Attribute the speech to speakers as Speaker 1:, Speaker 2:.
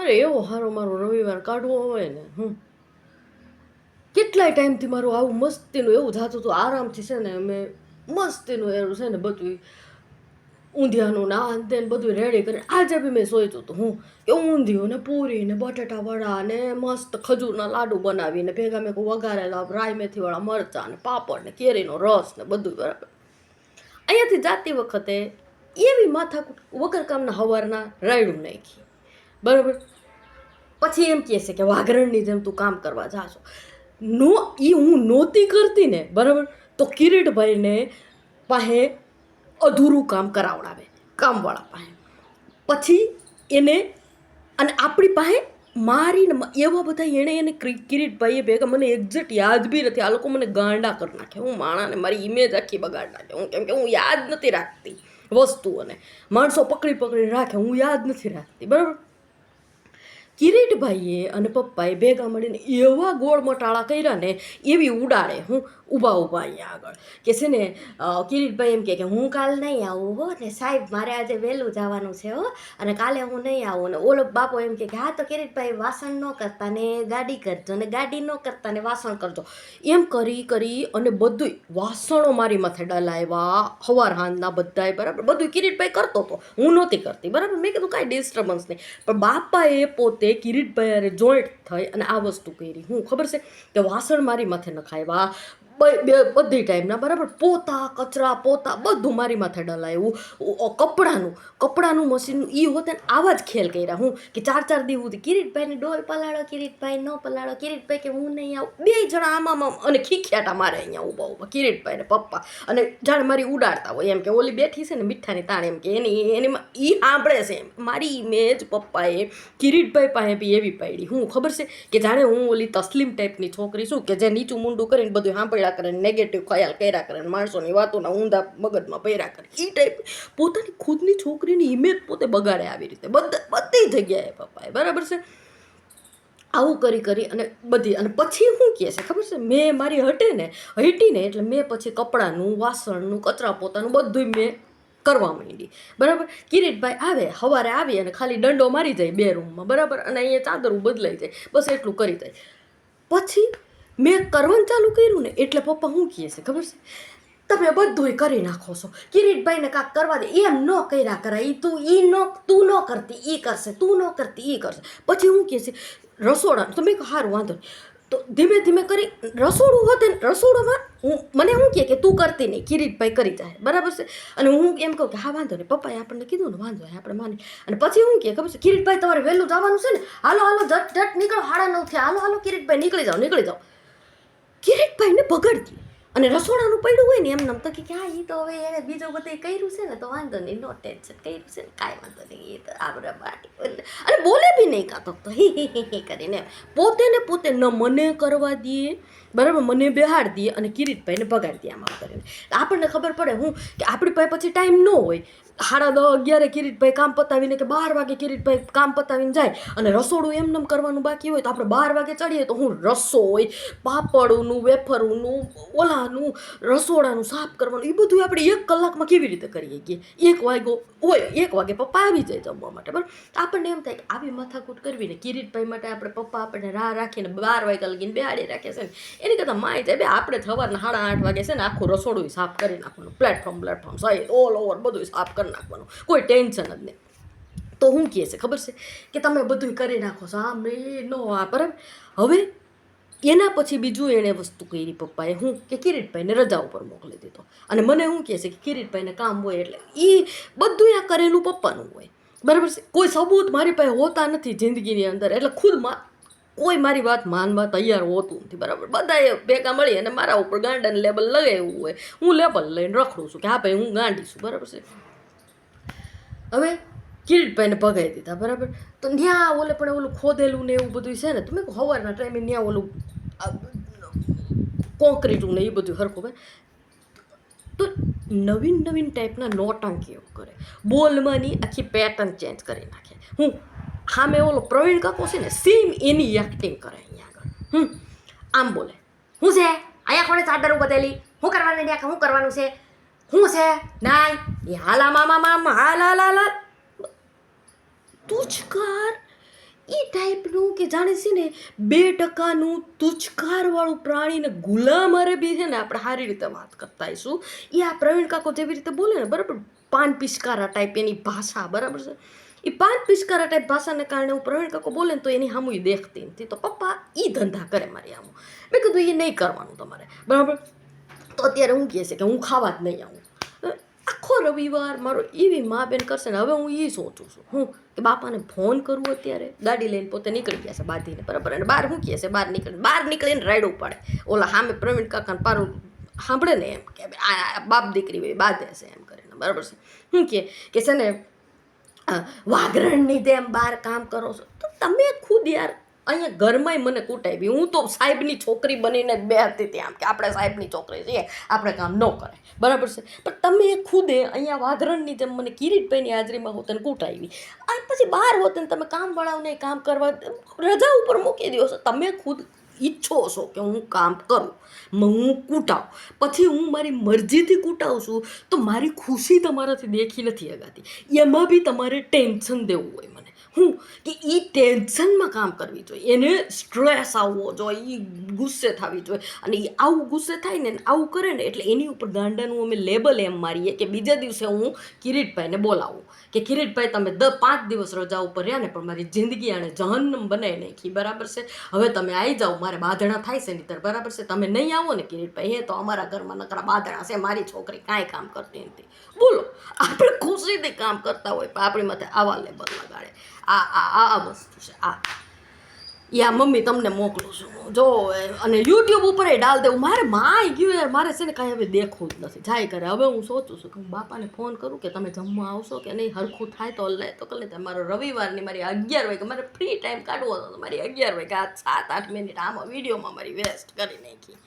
Speaker 1: અરે એવો હારો મારો રવિવાર કાઢવો હોય ને કેટલાય ટાઈમથી મારું આવું મસ્તીનું એવું થતું હતું આરામથી છે ને અમે મસ્તીનું એવું છે ને બધું ઊંધિયાનું ના અંતે બધું રેડી કરીને આજે બી મેં સોચ્યું હતું કે ઊંધિયું ને પૂરી ને બટાટા વડા ને મસ્ત ખજૂરના લાડુ બનાવીને ભેગા મેં વઘારેલા રાઈ મેથીવાળા મરચાં ને પાપડ ને કેરીનો રસ ને બધું બરાબર અહીંયાથી જાતી વખતે એવી માથાકૂટ વગર કામના હવારના રાયડું નાખી બરાબર પછી એમ કહે છે કે વાઘરણની જેમ તું કામ કરવા જાશો હું નહોતી કરતી ને બરાબર તો કિરીટભાઈને પાસે અધૂરું કામ કરાવડાવે કામવાળા પાસે પછી એને અને આપણી પાસે મારીને એવા બધા એને કિરીટભાઈએ ભેગા મને એક્ઝેક્ટ યાદ બી નથી આ લોકો મને ગાંડા કરી નાખે હું માણાને મારી ઇમેજ આખી બગાડ નાખે હું કેમ કે હું યાદ નથી રાખતી વસ્તુઓને માણસો પકડી રાખે હું યાદ નથી રાખતી બરાબર કિરીટભાઈએ અને પપ્પાએ ભેગા મળીને એવા ગોળ મટાળા કર્યા ને એવી ઉડાડે હું ઊભા અહીંયા આગળ કે છે ને કિરીટભાઈ એમ કે હું કાલ નહીં આવું હો ને સાહેબ મારે આજે વહેલું જવાનું છે હો અને કાલે હું નહીં આવું ને ઓલો બાપો એમ કે હા તો કિરીટભાઈ વાસણ ન કરતા ને ગાડી કરજો ને ગાડી ન કરતા ને વાસણ કરજો એમ કરી અને બધુંય વાસણો મારી માથે ડલાવ્યા હવાર હાંજના બધાય બરાબર બધું કિરીટભાઈ કરતો હતો હું નહોતી કરતી બરાબર મેં કીધું કાંઈ ડિસ્ટર્બન્સ નહીં પણ બાપાએ પોતે કિરીટભાઈ અરે જોઈન્ટ થઈ અને આ વસ્તુ કરી હું ખબર છે કે વાસણ મારી માથે નખાવ્યા બધી ટાઈમના બરાબર કચરા પોતા બધું મારી માથે ડલાવ્યું કપડાનું મશીનનું એ હોતે ને આવા જ ખેલ કર્યા હું કે 4 દી સુધી કિરીટભાઈને ડોલ પલાળો કિરીટભાઈ ન પલાળો કિરીટભાઈ કે હું નહીં આવું બે જણા આમાં અને ખીખ્યાટા મારે અહીંયા ઊભા કિરીટભાઈ ને પપ્પા અને જાણે મારી ઉડાડતા હોય એમ કે ઓલી બેઠી છે ને મીઠાની તાણ એમ કે એની એ સાંભળે છે એમ મારી ઇમેજ પપ્પાએ કિરીટભાઈ પાસે બી એવી પાડી હું ખબર છે કે જાણે હું ઓલી તસ્લીમ ટાઈપની છોકરી છું કે જે નીચું મૂંડું કરીને બધું સાંભળ્યા કરે નેગેટિવ ખ્યાલ કર્યા કરે માણસોની વાતોના ઊંધા મગજમાં પહેર્યા કરે એ ટાઈપ પોતાની ખુદની છોકરીની ઇમેજ પોતે બગાડે આવી રીતે બધી જગ્યાએ પપ્પાએ બરાબર છે આવું કરી અને બધી અને પછી શું કહે છે ખબર છે મેં મારી હટીને એટલે મેં પછી કપડાનું વાસણનું કચરા પોતાનું બધું મેં કરવા માંડી બરાબર કિરીટભાઈ આવે સવારે આવી અને ખાલી દંડો મારી જાય 2 રૂમમાં બરાબર અને અહીંયા ચાદરું બદલાઈ જાય બસ એટલું કરી જાય પછી મેં કરવાનું ચાલુ કર્યું ને એટલે પપ્પા શું કહે છે ખબર છે તમે બધુંય કરી નાખો છો કિરીટભાઈને કાંક કરવા દે એમ ન કર્યા કરાય તું ન કરતી એ કરશે તું ન કરતી એ કરશે પછી હું કહે છે રસોડા તો મેં સારું વાંધો તો ધીમે ધીમે કરી રસોડું હોતે ને રસોડામાં મને શું કે તું કરતી નહીં કિરીટભાઈ કરી જાય બરાબર છે અને હું એમ કહું કે હા વાંધો નહીં પપ્પાએ આપણને કીધું ને વાંધો આપણે માની અને પછી હું કે ખબર છે કિરીટભાઈ તમારે વહેલું જવાનું છે ને હાલો જટ નીકળો 9:30 થયા હાલો કિરીટભાઈ નીકળી જાઓ કિરીટભાઈને બગડતી અને રસોડાનું પડ્યું હોય ને એમ તો કે હા એ તો હવે એને બીજું બધું કર્યું છે ને તો વાંધો નહીં નો ટેન્શન કર્યું છે ને કાંઈ વાંધો નહીં એ તો આપણે બાટી અને બોલે બી નહીં કાં તો હી કરીને પોતે ન મને કરવા દઈએ બરાબર મને બેહાડ દઈએ અને કિરીટભાઈને બગાડી દઈએ આમાં કરીને આપણને ખબર પડે હું કે આપણી પાસે પછી ટાઈમ ન હોય 10:30-11 કિરીટભાઈ કામ પતાવીને કે 12 વાગે કિરીટભાઈ કામ પતાવીને જાય અને રસોડું એમને કરવાનું બાકી હોય તો આપણે 12 વાગે ચડીએ તો હું રસોઈ પાપડનું વેફરનું ઓલાનું રસોડાનું સાફ કરવાનું એ બધું આપણે 1 કલાકમાં કેવી રીતે કરીએ કે 1 વાગ્યો હોય 1 વાગે પપ્પા આવી જાય જમવા માટે બરાબર આપણને એમ થાય કે આવી માથાકૂટ કરવી ને કિરીટભાઈ માટે આપણે પપ્પા આપણને રાહ રાખીને 12 વાગ્યા લગીને બેહાડી રાખે છે ને એની કરતાં માય જાય આપણે સવારના 8:30 વાગે છે ને આખું રસોડું સાફ કરી નાખવાનું પ્લેટફોર્મ સહિત ઓલ ઓવર બધું સાફ કરી નાખવાનું કોઈ ટેન્શન જ નહીં તો હું કહે છે ખબર છે કે તમે બધું કરી નાખો છો આ મેં નો આ બરાબર હવે એના પછી બીજું એણે વસ્તુ કરી પપ્પાએ હું કે કિરીટભાઈને રજા ઉપર મોકલી દીધો અને મને શું કહે છે કે કિરીટભાઈને કામ હોય એટલે એ બધું આ કરેલું પપ્પાનું હોય બરાબર છે કોઈ સબૂત મારી પાસે હોતા નથી જિંદગીની અંદર એટલે ખુદમાં કોઈ મારી વાત માનવા તૈયાર હોતું નથી બરાબર બધાએ ભેગા મળી અને મારા ઉપર ગાંડાને લેબલ લગાવ્યું હોય હું લેબલ લઈને રખડું છું કે હા ભાઈ હું ગાંડી છું બરાબર છે હવે કિરીટભાઈને ભગાવી દીધા બરાબર તો ત્યાં ઓલું ખોદેલું ને એવું બધું છે ને તમે સવારના ટાઈમે ત્યાં ઓલું કોન્ક્રીટું ને એ બધું સરખું ભાઈ તો નવીન ટાઈપના નોટાંકીઓ કરે બોલમાંની આખી પેટર્ન ચેન્જ કરી નાખે હું સામે ઓલો પ્રવીણ કાકો છે ને સેમ એની એક્ટિંગ કરે અહીંયા આગળ આમ બોલે હું છે અહીંયા કોણે ચાદર બતાવેલી હું કરવાનું છે શું છે નાય એ હાલા મામા હાલ તુજકાર એ ટાઈપનું કે જાણે છે ને 2% તુચ્છકારવાળું પ્રાણીને ગુલામ અરેબી છે ને આપણે સારી રીતે વાત કરતા આવીશું. એ આ પ્રવીણ કાકો જેવી રીતે બોલે ને બરાબર, પાન પિચકારા ટાઈપ એની ભાષા, બરાબર છે. એ પાન પિચકારા ટાઈપ ભાષાને કારણે હું પ્રવીણ કાકો બોલે ને તો એની સામું દેખતી નથી. તો પપ્પા એ ધંધા કરે મારી સામું. મેં કીધું એ નહીં કરવાનું તમારે, બરાબર. તો અત્યારે હું કહે છે કે હું ખાવા જ નહીં આવું. આખો રવિવાર મારો એવી મા બેન કરશે ને. હવે હું એ સોચું છું હું કે બાપાને ફોન કરવું. અત્યારે ગાડી લઈને પોતે નીકળી ગયા છે બાંધીને, બરાબર. અને બહાર શું કહે છે, બહાર નીકળીને રાયડું પાડે. ઓલા સામે પ્રવીણ કાકાને પારું સાંભળે ને એમ કે આ બાપ દીકરી હોય બાંધે છે એમ કરીને, બરાબર છે. શું કે છે ને વાઘરણની જેમ બહાર કામ કરો છો. તો તમે ખુદ યાર અહીંયા ઘરમાંય મને કૂટાવી. હું તો સાહેબની છોકરી બનીને જ બેહતી હતી આમ કે આપણે સાહેબની છોકરી છીએ, આપણે કામ ન કરે, બરાબર છે. પણ તમે ખુદે અહીંયા વાઘરણની જેમ મને કિરીટભાઈની હાજરીમાં હોત ને કૂટાવી. અને પછી બહાર હોત ને તમે કામવાળાઓને કામ કરવા રજા ઉપર મૂકી દો છો. તમે ખુદ ઈચ્છો છો કે હું કામ કરું, હું કૂટાવું, પછી હું મારી મરજીથી કૂટાવું છું તો મારી ખુશી તમારાથી દેખી નથી શકાતી. એમાં બી તમારે ટેન્શન દેવું હોય મને. હું કે એ ટેન્શનમાં કામ કરવી જોઈએ, એને સ્ટ્રેસ આવવો જોઈએ, એ ગુસ્સે થવી જોઈએ. અને એ આવું ગુસ્સે થાય ને આવું કરે ને એટલે એની ઉપર ગાંડાનું અમે લેબલ એમ મારીએ કે બીજા દિવસે હું કિરીટભાઈને બોલાવું કે કિરીટભાઈ તમે 5 દિવસ રજા ઉપર રહ્યા ને પણ મારી જિંદગી આણે જહન્નમ બનાવી નાખી, બરાબર છે. હવે તમે આવી જાઓ, મારે બાંધણા થાય છે નીતર, બરાબર છે. તમે નહીં આવો ને કિરીટભાઈ, એ તો અમારા ઘરમાં નકરા બાંધણા છે, મારી છોકરી કાંઈ કામ કરતી નથી. બોલો, આપણે ખુશીથી કામ કરતા હોય પણ આપણી માથે આવા લેબલ લગાડે. આ વસ્તુ છે. યા મમ્મી તમને મોકલું છું જો, અને યુટ્યુબ ઉપર એ ડાલ દેવું. મારે માં ગયું યાર, મારે છે ને કાંઈ હવે દેખવું જ નથી, જાય કરે. હવે હું સોચું છું કે હું બાપાને ફોન કરું કે તમે જમવા આવશો કે નહીં, હરખું થાય તો લે તો કરી લે. મારો રવિવારની મારી 11 વાગે મારે ફ્રી ટાઈમ કાઢવો હતો, મારી 11 વાગે આ 7-8 મિનિટ આમાં વિડીયોમાં મારી વેસ્ટ કરી નાખી.